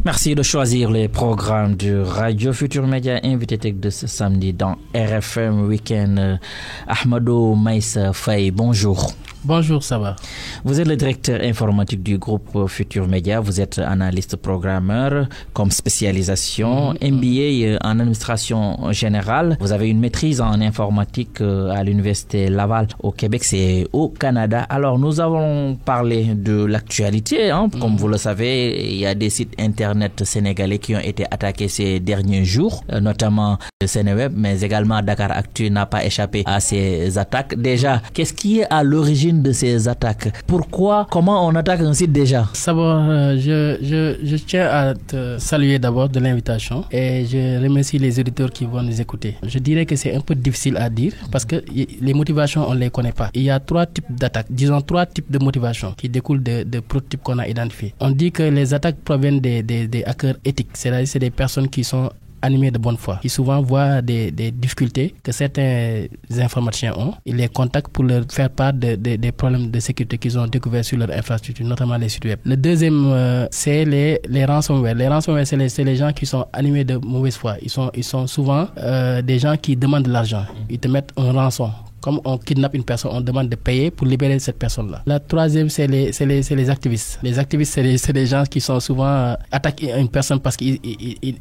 Merci de choisir les programmes de Radio Futur Média. Invité tech de ce samedi dans RFM Week-end. Ahmadou Maïssa Faye, bonjour. Bonjour, ça va. Vous êtes le directeur informatique du groupe Futur Média. Vous êtes analyste programmeur comme spécialisation, MBA en administration générale. Vous avez une maîtrise en informatique à l'université Laval au Québec, c'est au Canada. Alors, nous avons parlé de l'actualité. Comme vous le savez, il y a des sites internet sénégalais qui ont été attaqués ces derniers jours, notamment le Sénéweb, mais également Dakaractu n'a pas échappé à ces attaques. Déjà, qu'est-ce qui est à l'origine de ces attaques? Pourquoi? Comment on attaque un site déjà? D'abord, je tiens à te saluer d'abord de l'invitation et je remercie les auditeurs qui vont nous écouter. Je dirais que c'est un peu difficile à dire parce que les motivations, on ne les connaît pas. Il y a trois types d'attaques, disons trois types de motivations qui découlent de prototypes qu'on a identifiés. On dit que les attaques proviennent des hackers éthiques, c'est-à-dire c'est des personnes qui sont animés de bonne foi, qui souvent voient des difficultés que certains informaticiens ont. Ils les contactent pour leur faire part des problèmes de sécurité qu'ils ont découverts sur leur infrastructure, notamment les sites web. Le deuxième, c'est les ransomware. Les ransomware, c'est les gens qui sont animés de mauvaise foi. Ils sont souvent des gens qui demandent de l'argent. Ils te mettent un rançon. Comme on kidnappe une personne, on demande de payer pour libérer cette personne-là. La troisième, c'est les activistes. Les activistes, c'est des gens qui sont souvent attaqués à une personne parce qu'ils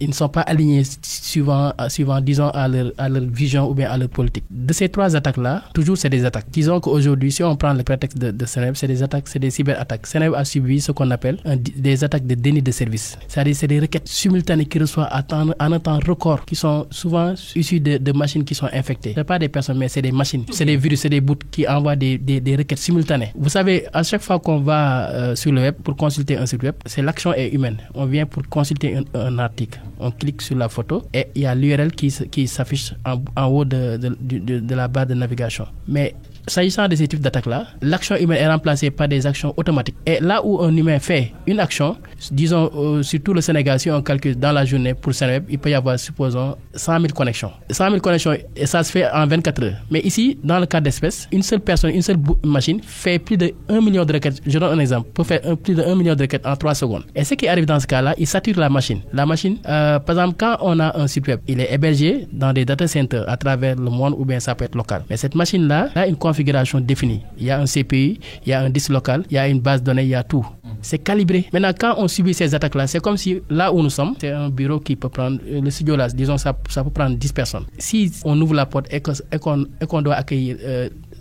ne sont pas alignés suivant disons, à leur vision ou bien à leur politique. De ces trois attaques-là, toujours c'est des attaques. Disons qu'aujourd'hui, si on prend le prétexte de Sénéweb, c'est des attaques, c'est des cyberattaques. Sénéweb a subi ce qu'on appelle des attaques de déni de service. C'est-à-dire c'est des requêtes simultanées qui reçoivent en un temps record, qui sont souvent issues de machines qui sont infectées. Ce n'est pas des personnes, mais c'est des machines. C'est des virus, c'est des bouts qui envoient des requêtes simultanées. Vous savez, à chaque fois qu'on va sur le web pour consulter un site web, l'action est humaine. On vient pour consulter un article. On clique sur la photo et il y a l'URL qui s'affiche en haut de la barre de navigation. Mais s'agissant de ces types d'attaques-là, l'action humaine est remplacée par des actions automatiques. Et là où un humain fait une action, disons, surtout le Sénégal, si on calcule dans la journée pour Sénéweb, il peut y avoir, supposons, 100 000 connexions. 100 000 connexions, et ça se fait en 24 heures. Mais ici, dans le cas d'espèce, une seule personne, une seule machine fait plus de 1 million de requêtes. Je donne un exemple, peut faire plus de 1 million de requêtes en 3 secondes. Et ce qui arrive dans ce cas-là, il sature la machine. La machine, par exemple, quand on a un site web, il est hébergé dans des data centers à travers le monde ou bien ça peut être local. Mais cette machine-là a une configuration définie. Il y a un CPU, il y a un disque local, il y a une base de données, il y a tout. C'est calibré. Maintenant, quand on subit ces attaques-là, c'est comme si là où nous sommes, c'est un bureau qui peut prendre, le studio là, disons, ça peut prendre 10 personnes. Si on ouvre la porte et qu'on doit accueillir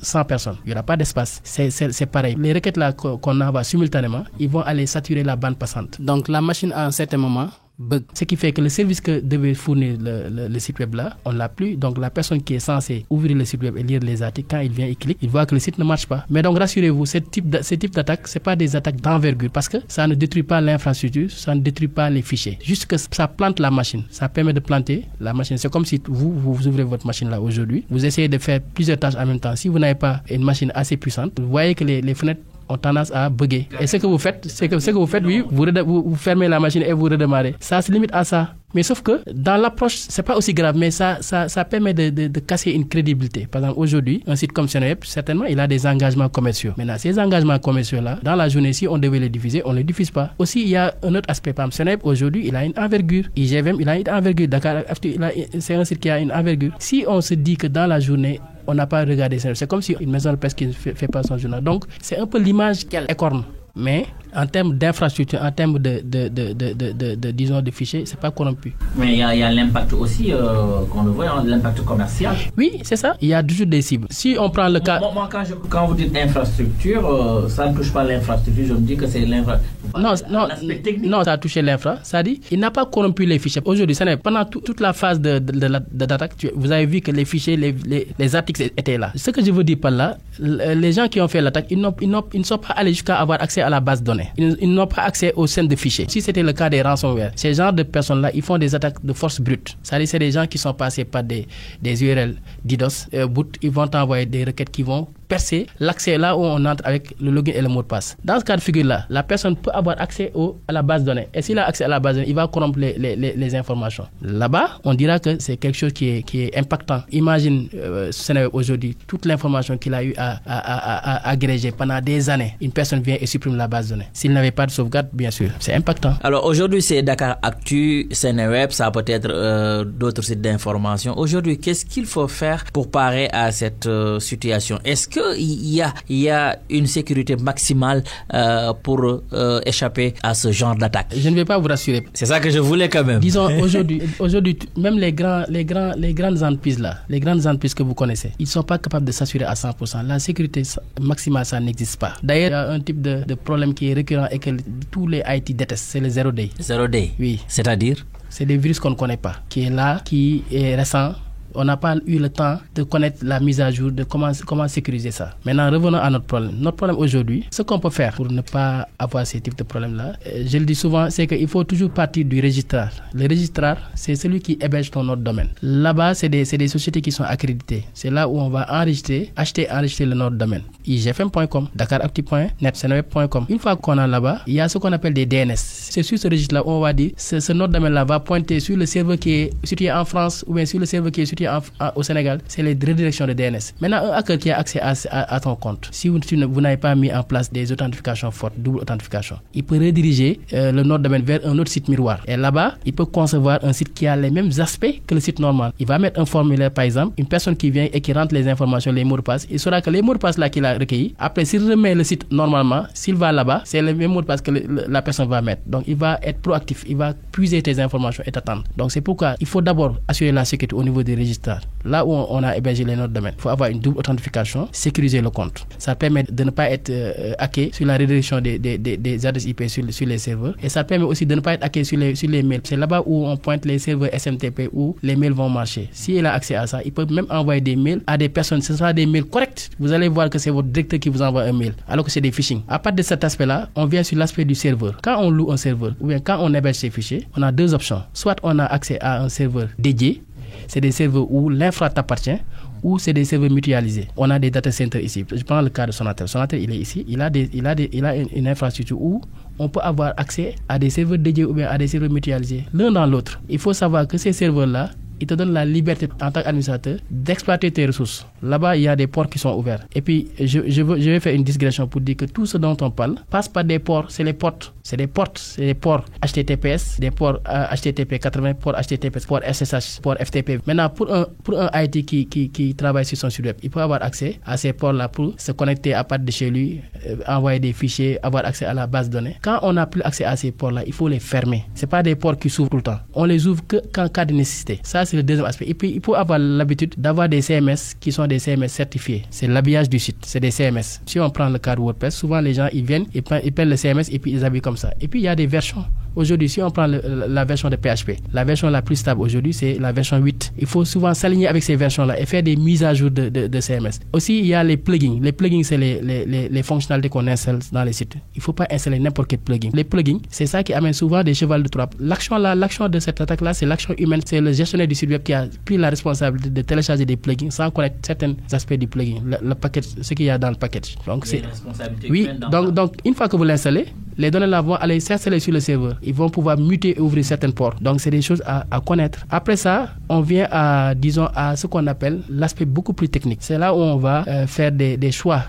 100 personnes, il n'y aura pas d'espace. C'est pareil. Les requêtes là qu'on envoie simultanément, ils vont aller saturer la bande passante. Donc la machine à un certain moment bug. Ce qui fait que le service que devait fournir le site web là, on l'a plus. Donc la personne qui est censée ouvrir le site web et lire les articles, quand il vient, il clique, il voit que le site ne marche pas. Mais donc rassurez-vous, ce type d'attaque, c'est pas des attaques d'envergure parce que ça ne détruit pas l'infrastructure, ça ne détruit pas les fichiers. Juste que ça plante la machine. Ça permet de planter la machine. C'est comme si vous ouvrez votre machine là aujourd'hui, vous essayez de faire plusieurs tâches en même temps. Si vous n'avez pas une machine assez puissante, vous voyez que les fenêtres ont tendance à bugger. Et ce que vous faites, oui, vous fermez la machine et vous redémarrez. Ça se limite à ça. Mais sauf que dans l'approche, c'est pas aussi grave, mais ça permet de casser une crédibilité. Par exemple, aujourd'hui, un site comme Sénéweb, certainement, il a des engagements commerciaux. Maintenant, ces engagements commerciaux-là, dans la journée, si on devait les diffuser, on ne les diffuse pas. Aussi, il y a un autre aspect. Par exemple, Sénéweb, aujourd'hui, il a une envergure. IGVM, il a une envergure. Dakar, c'est un site qui a une envergure. Si on se dit que dans la journée, on n'a pas regardé Sénéweb, c'est comme si une maison de presse qui ne fait pas son journal. Donc, c'est un peu l'image qu'elle écorne. Mais en termes d'infrastructure, en termes disons, de fichiers, c'est pas corrompu. Mais il y a l'impact aussi, qu'on le voit, l'impact commercial. Oui, c'est ça. Il y a toujours des cibles. Si on prend le cas... Moi, quand vous dites infrastructure, ça ne touche pas l'infrastructure. Je me dis que c'est l'infrastructure. Non, ça a touché l'infra. Ça dit, il n'a pas corrompu les fichiers. Aujourd'hui, pendant toute la phase d'attaque, vous avez vu que les fichiers, les articles étaient là. Ce que je veux dire par là, les gens qui ont fait l'attaque, ils ne sont pas allés jusqu'à avoir accès à la base de données. Ils n'ont pas accès aux scènes de fichiers. Si c'était le cas des ransomware, ces genres de personnes-là, ils font des attaques de force brute. C'est-à-dire c'est des gens qui sont passés par des URL DDoS, boot, ils vont t'envoyer des requêtes qui vont percer l'accès là où on entre avec le login et le mot de passe. Dans ce cas de figure-là, la personne peut avoir accès à la base de données. Et s'il a accès à la base de données, il va corrompre les informations. Là-bas, on dira que c'est quelque chose qui est impactant. Imagine Seneweb aujourd'hui, toute l'information qu'il a eu à agréger pendant des années. Une personne vient et supprime la base de données. S'il n'avait pas de sauvegarde, bien sûr, c'est impactant. Alors aujourd'hui, c'est Dakar Actu, Seneweb, ça peut être d'autres sites d'information. Aujourd'hui, qu'est-ce qu'il faut faire pour parer à cette situation? Est-ce qu'il y a une sécurité maximale pour échapper à ce genre d'attaque? Je ne vais pas vous rassurer. C'est ça que je voulais quand même. Disons, aujourd'hui, même les grandes entreprises là, les grandes entreprises que vous connaissez, ils ne sont pas capables de s'assurer à 100%. La sécurité maximale, ça n'existe pas. D'ailleurs, il y a un type de problème qui est récurrent et que tous les IT détestent, c'est le zero day. Zero day? Oui. C'est-à-dire? C'est des virus qu'on ne connaît pas, qui est là, qui est récent. On n'a pas eu le temps de connaître la mise à jour de comment sécuriser ça. Maintenant, revenons à notre problème. Notre problème aujourd'hui, ce qu'on peut faire pour ne pas avoir ces types de problèmes-là, je le dis souvent, c'est qu'il faut toujours partir du registrar. Le registrar, c'est celui qui héberge ton autre domaine. Là-bas, c'est des sociétés qui sont accréditées. C'est là où on va enregistrer le nom de domaine. igfm.com, dakaractu.net, seneweb.com. Une fois qu'on a là-bas, il y a ce qu'on appelle des DNS. C'est sur ce registre-là où on va dire, ce nom de domaine-là va pointer sur le serveur qui est situé en France ou bien sur le serveur qui est situé au Sénégal, c'est les redirections de DNS. Maintenant, un hacker qui a accès à ton compte, si vous n'avez pas mis en place des authentifications fortes, double authentification, il peut rediriger le nom de domaine vers un autre site miroir. Et là-bas, il peut concevoir un site qui a les mêmes aspects que le site normal. Il va mettre un formulaire, par exemple, une personne qui vient et qui rentre les informations, les mots de passe, il saura que les mots de passe là qu'il a recueillis, après, s'il remet le site normalement, s'il va là-bas, c'est le même mot de passe que la personne va mettre. Donc, il va être proactif, il va puiser tes informations et t'attendre. Donc, c'est pourquoi il faut d'abord assurer la sécurité au niveau des registres. Là où on a hébergé les noms de domaine, il faut avoir une double authentification, sécuriser le compte. Ça permet de ne pas être hacké sur la redirection des adresses IP sur les serveurs. Et ça permet aussi de ne pas être hacké sur les mails. C'est là-bas où on pointe les serveurs SMTP où les mails vont marcher. S'il a accès à ça, il peut même envoyer des mails à des personnes. Ce sera des mails corrects. Vous allez voir que c'est votre directeur qui vous envoie un mail, alors que c'est des phishing. À partir de cet aspect-là, on vient sur l'aspect du serveur. Quand on loue un serveur ou bien quand on héberge ces fichiers, on a deux options. Soit on a accès à un serveur dédié, c'est des serveurs où l'infra t'appartient, ou c'est des serveurs mutualisés. On a des data centers ici. Je prends le cas de Sonatel. Sonatel, il est ici. Il a une infrastructure où on peut avoir accès à des serveurs dédiés ou bien à des serveurs mutualisés, l'un dans l'autre. Il faut savoir que ces serveurs-là, ils te donnent la liberté en tant qu'administrateur d'exploiter tes ressources. Là-bas, il y a des ports qui sont ouverts. Et puis, je vais faire une digression pour dire que tout ce dont on parle passe par des ports. C'est les portes. C'est des ports HTTPS, des ports HTTP 80, ports HTTPS, ports SSH, ports FTP. Maintenant, pour un IT qui travaille sur son site web, il peut avoir accès à ces ports-là pour se connecter à partir de chez lui, envoyer des fichiers, avoir accès à la base de données. Quand on n'a plus accès à ces ports-là, il faut les fermer. Ce pas des ports qui s'ouvrent tout le temps. On les ouvre qu'en cas de nécessité. Ça, c'est le deuxième aspect. Et puis, il faut avoir l'habitude d'avoir des CMS qui sont des CMS certifiés. C'est l'habillage du site. C'est des CMS. Si on prend le cas de WordPress, souvent les gens, ils viennent, ils prennent le CMS et puis ils habillent comme ça. Et puis, il y a des versions. Aujourd'hui, si on prend la version de PHP, la version la plus stable aujourd'hui, c'est la version 8. Il faut souvent s'aligner avec ces versions-là et faire des mises à jour de CMS. Aussi, il y a les plugins. Les plugins, c'est les fonctionnalités qu'on installe dans les sites. Il ne faut pas installer n'importe quel plugin. Les plugins, c'est ça qui amène souvent des chevals de Troie. L'action de cette attaque-là, c'est l'action humaine. C'est le gestionnaire du site web qui a pris la responsabilité de télécharger des plugins sans connaître certains aspects du plugin, le package, ce qu'il y a dans le package. Donc, c'est oui. Donc, une fois que vous l'installez, les données là vont aller s'installer sur le serveur. Ils vont pouvoir muter et ouvrir certaines portes. Donc, c'est des choses à connaître. Après ça, on vient à ce qu'on appelle l'aspect beaucoup plus technique. C'est là où on va faire des choix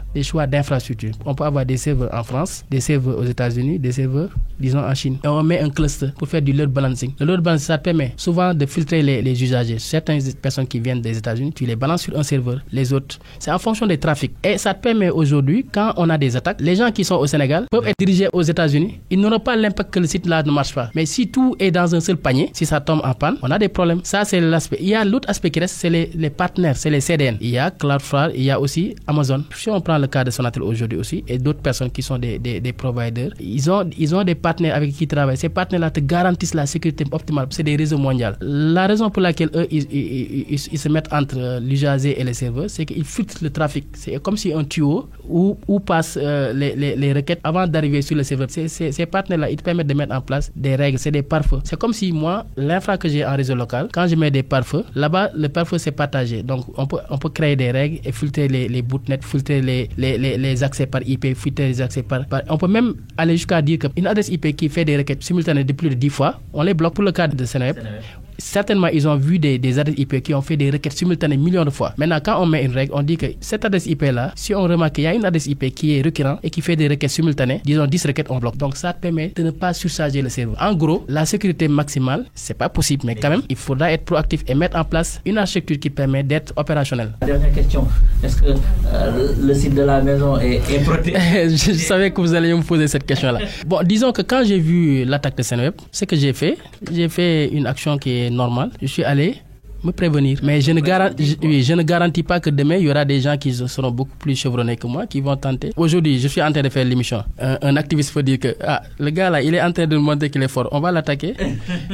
d'infrastructure. On peut avoir des serveurs en France, des serveurs aux États-Unis, des serveurs, disons, en Chine. Et on met un cluster pour faire du load balancing. Le load balancing, ça permet souvent de filtrer les usagers. Certaines personnes qui viennent des États-Unis, tu les balances sur un serveur. Les autres, c'est en fonction des trafics. Et ça permet aujourd'hui, quand on a des attaques, les gens qui sont au Sénégal peuvent être dirigés aux États-Unis. Ils n'auront pas l'impact que le site là ne marche pas. Mais si tout est dans un seul panier, si ça tombe en panne, on a des problèmes. Ça, c'est l'aspect. Il y a l'autre aspect qui reste, c'est les partenaires, c'est les CDN. Il y a Cloudflare, il y a aussi Amazon. Si on prend le cas de Sonatel aujourd'hui aussi, et d'autres personnes qui sont des providers, ils ont des partenaires avec qui ils travaillent. Ces partenaires-là te garantissent la sécurité optimale. C'est des réseaux mondiaux. La raison pour laquelle eux, ils se mettent entre l'usager et les serveurs, c'est qu'ils filtrent le trafic. C'est comme si un tuyau où passent les requêtes avant d'arriver sur le serveur serveurs. Ces partenaires-là, ils te permettent de mettre en place des règles, c'est des pare-feux. C'est comme si moi, l'infra que j'ai en réseau local, quand je mets des pare-feux, là-bas, le pare-feu c'est partagé. Donc on peut créer des règles et filtrer les bootnets, filtrer les accès par IP, filtrer les accès par... On peut même aller jusqu'à dire qu'une adresse IP qui fait des requêtes simultanées de plus de 10 fois, on les bloque pour le cadre de Seneweb. Certainement, ils ont vu des adresses IP qui ont fait des requêtes simultanées millions de fois. Maintenant, quand on met une règle, on dit que cette adresse IP-là, si on remarque qu'il y a une adresse IP qui est récurrente et qui fait des requêtes simultanées, disons 10 requêtes, on bloque. Donc, ça permet de ne pas surcharger le serveur. En gros, la sécurité maximale, c'est pas possible, mais quand même, il faudra être proactif et mettre en place une architecture qui permet d'être opérationnelle. Dernière question, est-ce que le site de la maison est protégé? Je savais que vous alliez me poser cette question-là. Bon, disons que quand j'ai vu l'attaque de Seneweb, ce que j'ai fait une action qui est normale. Je suis allé me prévenir. Mais je ne garantis pas que demain, il y aura des gens qui seront beaucoup plus chevronnés que moi, qui vont tenter. Aujourd'hui, je suis en train de faire l'émission. Un activiste peut dire que le gars là, il est en train de montrer qu'il est fort. On va l'attaquer.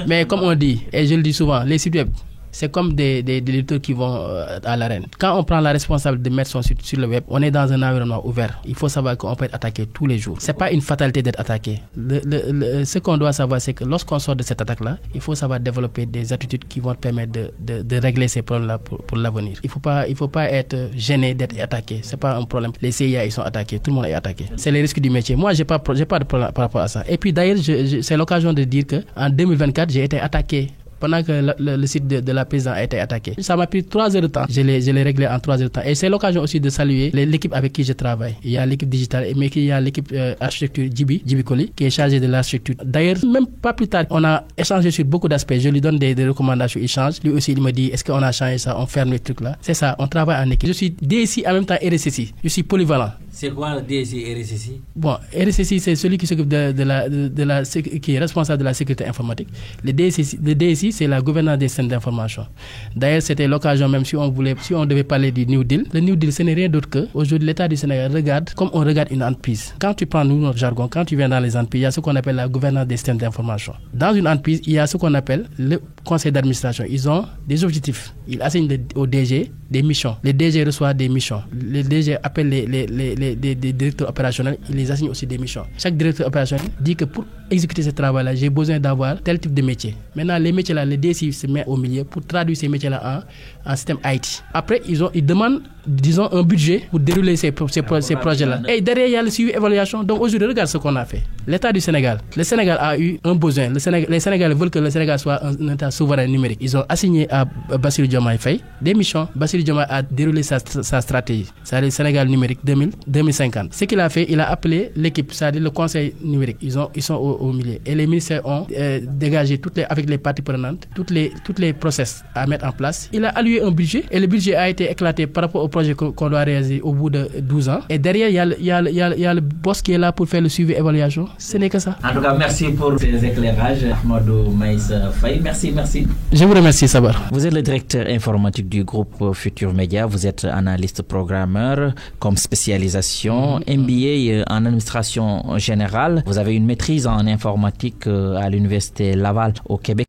Mais comme on dit, et je le dis souvent, les sites web, c'est comme des lecteurs qui vont à l'arène. Quand on prend la responsabilité de mettre son site sur le web, on est dans un environnement ouvert. Il faut savoir qu'on peut être attaqué tous les jours. C'est pas une fatalité d'être attaqué. Ce qu'on doit savoir, c'est que lorsqu'on sort de cette attaque-là, il faut savoir développer des attitudes qui vont permettre de régler ces problèmes-là pour l'avenir. Il faut pas être gêné d'être attaqué. C'est pas un problème. Les CIA, ils sont attaqués. Tout le monde est attaqué. C'est les risques du métier. Moi, j'ai pas de problème par rapport à ça. Et puis d'ailleurs, c'est l'occasion de dire que en 2024, j'ai été attaqué pendant que le site de la présidente a été attaqué. Ça m'a pris 3 heures de temps. Je l'ai réglé en 3 heures de temps. Et c'est l'occasion aussi de saluer l'équipe avec qui je travaille. Il y a l'équipe digitale, mais il y a l'équipe architecture Djibi Koli, qui est chargée de l'architecture. D'ailleurs, même pas plus tard, on a échangé sur beaucoup d'aspects. Je lui donne des recommandations, il change. Lui aussi, il me dit, est-ce qu'on a changé ça? On ferme les trucs là. C'est ça, on travaille en équipe. Je suis DSI en même temps RSSI. Je suis polyvalent. C'est quoi le DSI et RSSI? Bon, RSSI, c'est celui qui s'occupe qui est responsable de la sécurité informatique. Le DSI, c'est la gouvernance des systèmes d'information. D'ailleurs, c'était l'occasion, même si on devait parler du New Deal. Le New Deal, ce n'est rien d'autre que, aujourd'hui, l'État du Sénégal regarde comme on regarde une entreprise. Quand tu prends notre jargon, quand tu viens dans les entreprises, il y a ce qu'on appelle la gouvernance des systèmes d'information. Dans une entreprise, il y a ce qu'on appelle le conseil d'administration. Ils ont des objectifs. Ils assignent au DG des missions. Les DG reçoivent des missions. Les DG appellent les directeurs opérationnels. Ils les assignent aussi des missions. Chaque directeur opérationnel dit que pour exécuter ce travail-là, j'ai besoin d'avoir tel type de métier. Maintenant, les métiers-là, le DSI se met au milieu pour traduire ces métiers-là en système IT. Après, ils demandent, disons, un budget pour dérouler ces projets-là. Et derrière, il y a le suivi évaluation. Donc aujourd'hui, regarde ce qu'on a fait. L'État du Sénégal. Le Sénégal a eu un besoin. Les Sénégalais veulent que le Sénégal soit un État souverain numérique. Ils ont assigné à Bassirou Diomaye Faye des missions. Bassirou Diomaye a déroulé sa stratégie. C'est-à-dire le Sénégal numérique 2050. Ce qu'il a fait, il a appelé l'équipe, c'est-à-dire le conseil numérique. Ils sont au milieu. Et les ministères ont dégagé avec les parties prenantes toutes les process à mettre en place. Il a alloué un budget et le budget a été éclaté par rapport au projet qu'on doit réaliser au bout de 12 ans. Et derrière, il y a le boss qui est là pour faire le suivi et évaluation. Ce n'est que ça. En tout cas, merci pour ces éclairages, Ahmadou Maïssa Faye. Merci. Je vous remercie, Sabar. Vous êtes le directeur informatique du groupe Futur Média. Vous êtes analyste programmeur comme spécialisation, MBA en administration générale. Vous avez une maîtrise en informatique à l'université Laval au Québec.